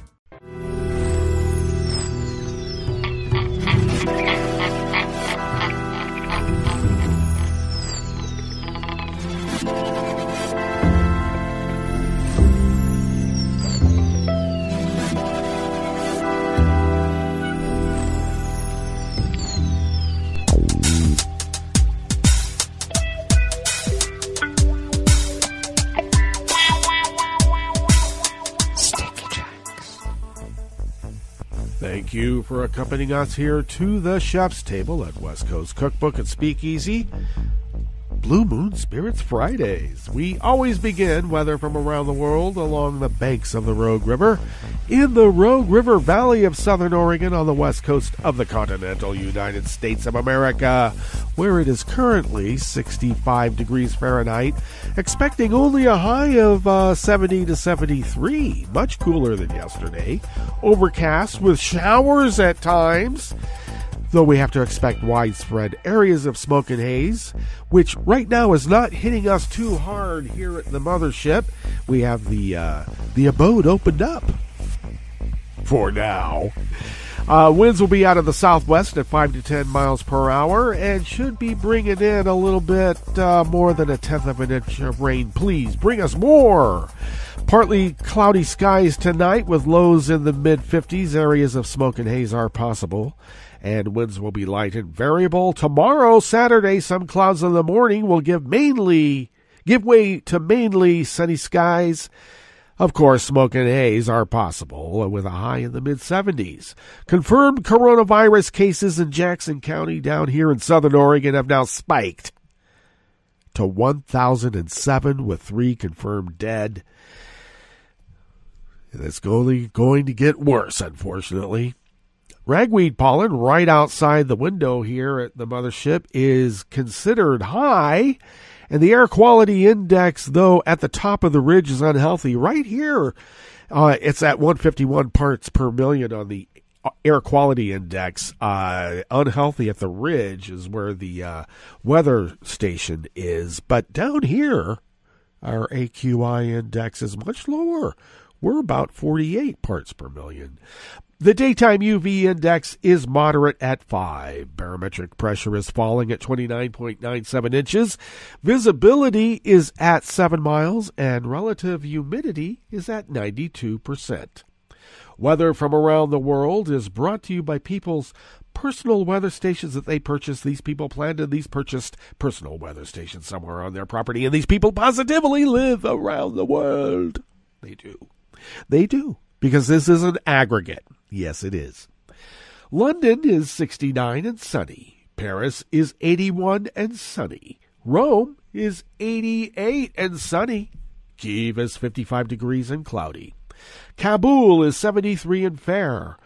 Thank you for accompanying us here to the chef's table at West Coast Cookbook and Speakeasy. Blue Moon Spirits Fridays. We always begin, weather from around the world, along the banks of the Rogue River, in the Rogue River Valley of Southern Oregon on the west coast of the continental United States of America, where it is currently 65 degrees Fahrenheit, expecting only a high of 70 to 73, much cooler than yesterday. Overcast with showers at times, though we have to expect widespread areas of smoke and haze, which right now is not hitting us too hard here at the mothership. We have the abode opened up for now. Winds will be out of the southwest at 5 to 10 miles per hour and should be bringing in a little bit more than 1/10 of an inch of rain. Please bring us more. Partly cloudy skies tonight with lows in the mid-50s. Areas of smoke and haze are possible, and winds will be light and variable. Tomorrow, Saturday, some clouds in the morning will give way to mainly sunny skies. Of course, smoke and haze are possible with a high in the mid-70s. Confirmed coronavirus cases in Jackson County down here in southern Oregon have now spiked to 1,007 with 3 confirmed dead. And it's only going to get worse, unfortunately. Ragweed pollen right outside the window here at the mothership is considered high, and the air quality index, though at the top of the ridge, is unhealthy. Right here, it's at 151 parts per million on the air quality index. Unhealthy at the ridge is where the weather station is. But down here, our AQI index is much lower. We're about 48 parts per million. The daytime UV index is moderate at 5. Barometric pressure is falling at 29.97 inches. Visibility is at 7 miles, and relative humidity is at 92%. Weather from around the world is brought to you by people's personal weather stations that they purchased. These people planted these purchased personal weather stations somewhere on their property, and these people positively live around the world. They do. They do, because this is an aggregate. Yes, it is. London is 69 and sunny. Paris is 81 and sunny. Rome is 88 and sunny. Kyiv is 55 degrees and cloudy. Kabul is 73 and fair.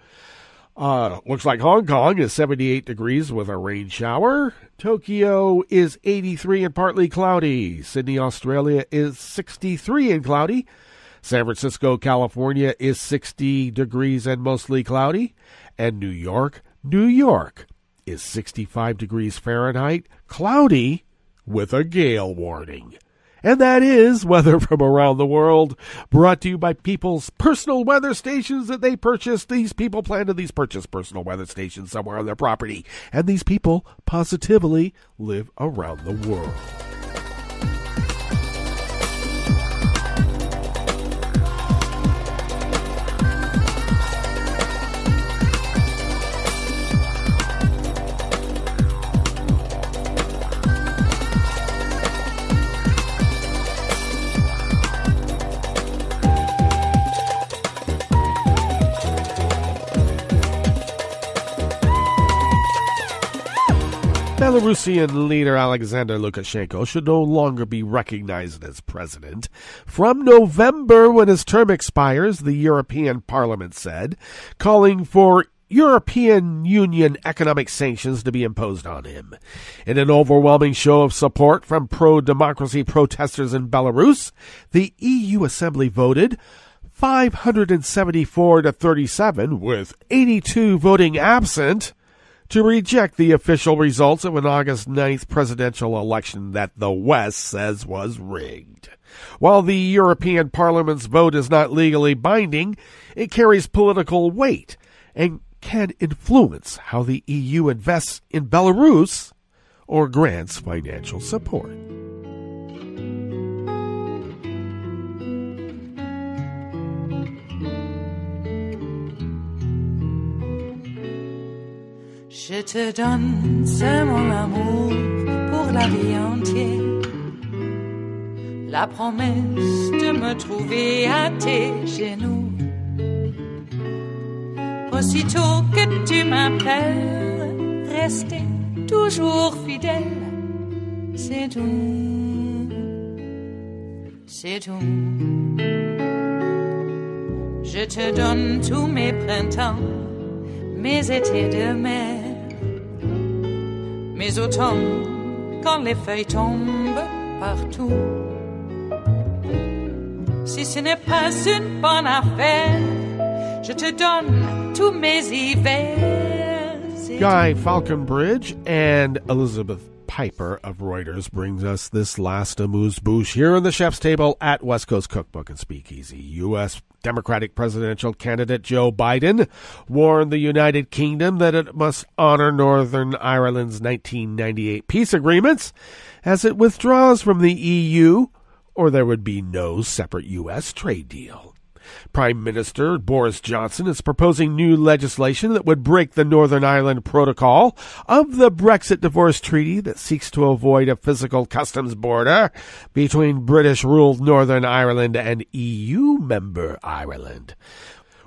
Looks like Hong Kong is 78 degrees with a rain shower. Tokyo is 83 and partly cloudy. Sydney, Australia is 63 and cloudy. San Francisco, California is 60 degrees and mostly cloudy. And New York is 65 degrees Fahrenheit, cloudy with a gale warning. And that is weather from around the world, brought to you by people's personal weather stations that they purchased. These people planted these purchased personal weather stations somewhere on their property. And these people positively live around the world. Belarusian leader Alexander Lukashenko should no longer be recognized as president. From November, when his term expires, the European Parliament said, calling for European Union economic sanctions to be imposed on him. In an overwhelming show of support from pro-democracy protesters in Belarus, the EU Assembly voted 574 to 37, with 82 voting absent, to reject the official results of an August 9th presidential election that the West says was rigged. While the European Parliament's vote is not legally binding, it carries political weight and can influence how the EU invests in Belarus or grants financial support. Je te donne ce mon amour pour la vie entière. La promesse de me trouver à tes genoux. Aussitôt que tu m'appelles, rester toujours fidèle. C'est tout, c'est tout. Je te donne tous mes printemps, mes étés de mer. Mes automnes, quand les feuilles tombent partout. Si ce n'est pas une bonne affaire, je te donne tous mes hivers. Guy Falconbridge and Elizabeth Piper of Reuters brings us this last amuse-bouche here on the Chef's Table at West Coast Cookbook and Speakeasy. U.S. Democratic presidential candidate Joe Biden warned the United Kingdom that it must honor Northern Ireland's 1998 peace agreements as it withdraws from the EU, or there would be no separate U.S. trade deal. Prime Minister Boris Johnson is proposing new legislation that would break the Northern Ireland Protocol of the Brexit divorce treaty that seeks to avoid a physical customs border between British-ruled Northern Ireland and EU member Ireland.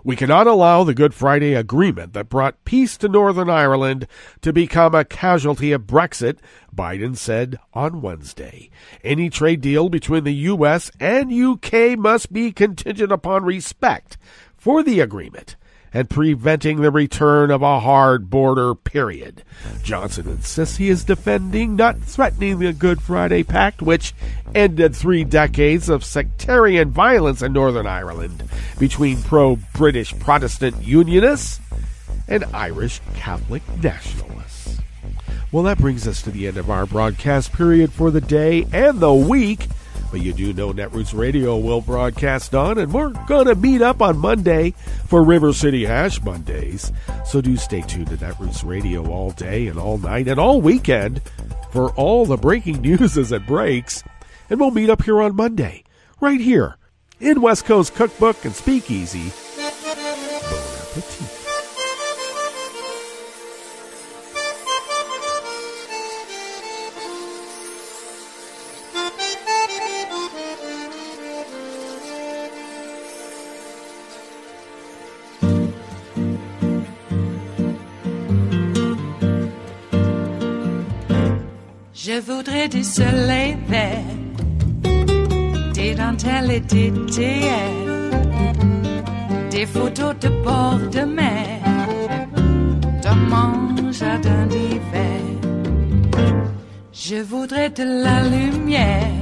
We cannot allow the Good Friday Agreement that brought peace to Northern Ireland to become a casualty of Brexit, Biden said on Wednesday. Any trade deal between the U.S. and U.K. must be contingent upon respect for the agreement and preventing the return of a hard border period. Johnson insists he is defending, not threatening, the Good Friday Pact, which ended 3 decades of sectarian violence in Northern Ireland between pro-British Protestant Unionists and Irish Catholic nationalists. Well, that brings us to the end of our broadcast period for the day and the week. But you do know Netroots Radio will broadcast on, and we're going to meet up on Monday for River City Hash Mondays. So do stay tuned to Netroots Radio all day and all night and all weekend for all the breaking news as it breaks. And we'll meet up here on Monday, right here in West Coast Cookbook and Speakeasy. Bon appetit. Je voudrais du soleil vert, des dentelles et des théières, des photos de bord de mer, dans mon jardin d'hiver. Je voudrais de la lumière,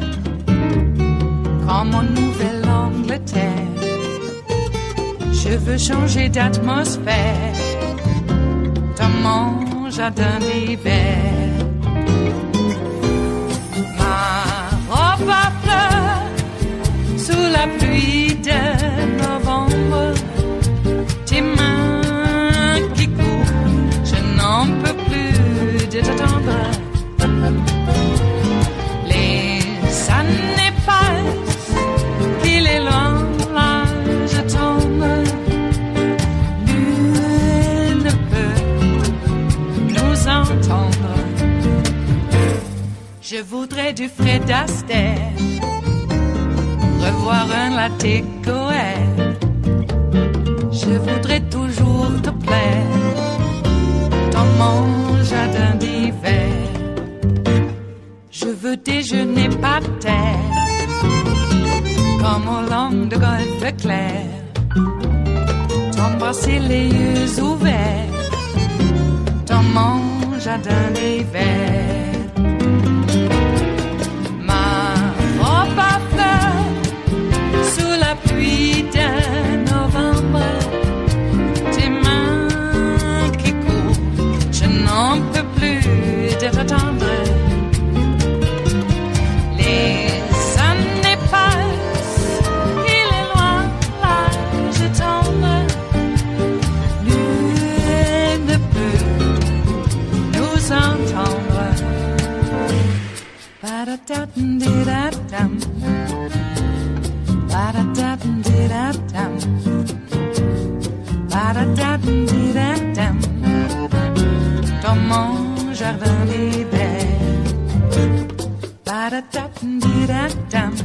comme en Nouvelle-Angleterre. Je veux changer d'atmosphère, dans mon jardin d'hiver. Ma fleur sous la pluie de novembre, tes mains qui courent, je n'en peux plus de t'attendre. Les années passent, qu'il est loin, là je tombe. Nul ne peut nous entendre. Je voudrais du Fred Astaire, revoir un latte Goël. Je voudrais toujours te plaire dans mon jardin d'hiver. Je veux déjeuner par terre, comme au long de golfe clair, t'embrasser les yeux ouverts dans mon jardin d'hiver. Pluie de novembre, tes mains qui courent, je n'en peux plus de t'attendre. Les années passent, il est loin, là je tombe. Nul ne peut nous entendre. Ba-da-da-dum-di-da-dum. Ba-da-da-dum-di-da-dum. Ba-da-da-dum-di-da-dum. Dans mon jardin d'hiver. Ba-da-da-dum-di-da-dum.